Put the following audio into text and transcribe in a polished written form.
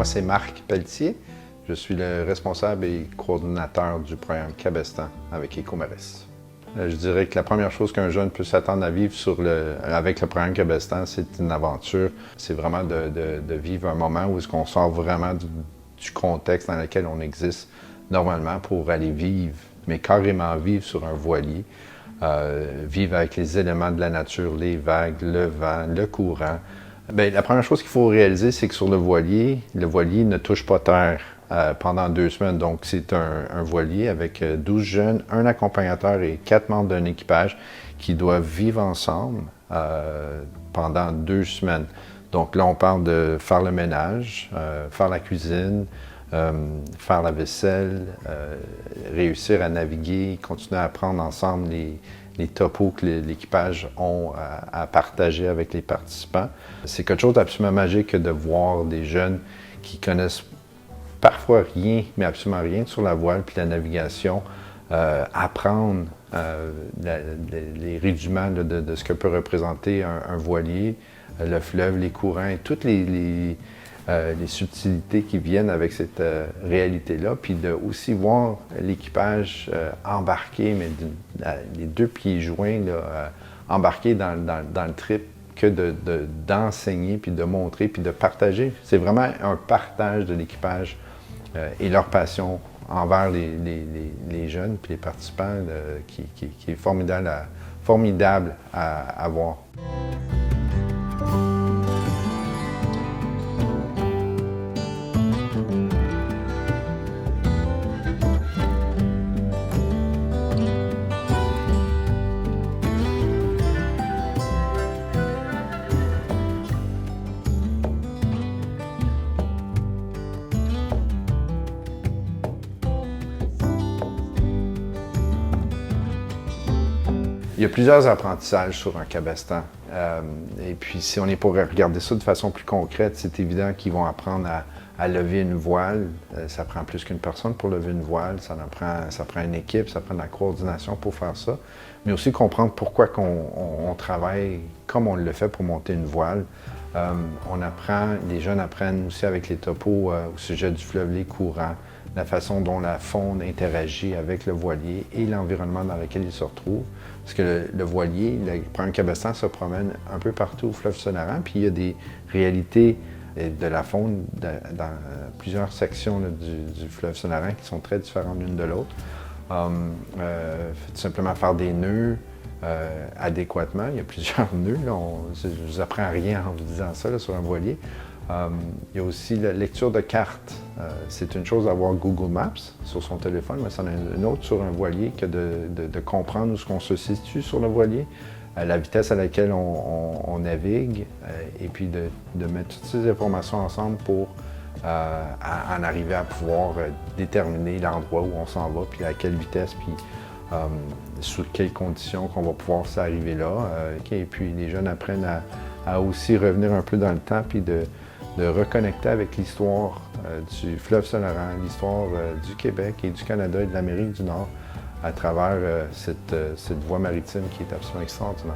Moi, c'est Marc Pelletier. Je suis le responsable et coordinateur du programme Cabestan avec Ecomaris. Je dirais que la première chose qu'un jeune peut s'attendre à vivre avec le programme Cabestan, c'est une aventure. C'est vraiment de vivre un moment où on sort vraiment du contexte dans lequel on existe normalement pour aller vivre, mais carrément vivre sur un voilier. Vivre avec les éléments de la nature, les vagues, le vent, le courant. Bien, la première chose qu'il faut réaliser, c'est que sur le voilier ne touche pas terre pendant 2 semaines. Donc, c'est un voilier avec 12 jeunes, un accompagnateur et 4 membres d'un équipage qui doivent vivre ensemble pendant 2 semaines. Donc là, on parle de faire le ménage, faire la cuisine, faire la vaisselle, réussir à naviguer, continuer à apprendre ensemble les topos que l'équipage ont à partager avec les participants. C'est quelque chose d'absolument magique de voir des jeunes qui connaissent parfois rien, mais absolument rien sur la voile puis la navigation, apprendre les rudiments de ce que peut représenter un voilier, le fleuve, les courants et toutes les subtilités qui viennent avec cette réalité-là, puis de aussi voir l'équipage embarquer, mais les 2 pieds joints, embarquer dans le trip, que d'enseigner, puis de montrer, puis de partager. C'est vraiment un partage de l'équipage et leur passion envers les jeunes, puis les participants, qui est formidable à voir. Il y a plusieurs apprentissages sur un cabestan. Et puis, si on est pour regarder ça de façon plus concrète, c'est évident qu'ils vont apprendre à lever une voile. Ça prend plus qu'une personne pour lever une voile. Ça prend une équipe, ça prend de la coordination pour faire ça. Mais aussi comprendre pourquoi on travaille comme on le fait pour monter une voile. Les jeunes apprennent aussi avec les topos au sujet du fleuve, les courants, la façon dont la faune interagit avec le voilier et l'environnement dans lequel il se retrouve. Parce que le voilier, le programme Cabestan se promène un peu partout au fleuve Saint-Laurent, puis il y a des réalités de la faune dans plusieurs sections du fleuve Saint-Laurent qui sont très différentes l'une de l'autre. Tout simplement faire des nœuds adéquatement. Il y a plusieurs nœuds. Je ne vous apprends rien en vous disant ça là, sur un voilier. Il y a aussi la lecture de cartes. C'est une chose d'avoir Google Maps sur son téléphone, mais c'en est une autre sur un voilier que de comprendre où on se situe sur le voilier, la vitesse à laquelle on navigue, et puis de mettre toutes ces informations ensemble pour en arriver à pouvoir déterminer l'endroit où on s'en va, puis à quelle vitesse, puis sous quelles conditions qu'on va pouvoir s'arriver là. Et puis les jeunes apprennent à aussi revenir un peu dans le temps, puis de reconnecter avec l'histoire du fleuve Saint-Laurent, l'histoire du Québec et du Canada et de l'Amérique du Nord à travers cette voie maritime qui est absolument extraordinaire.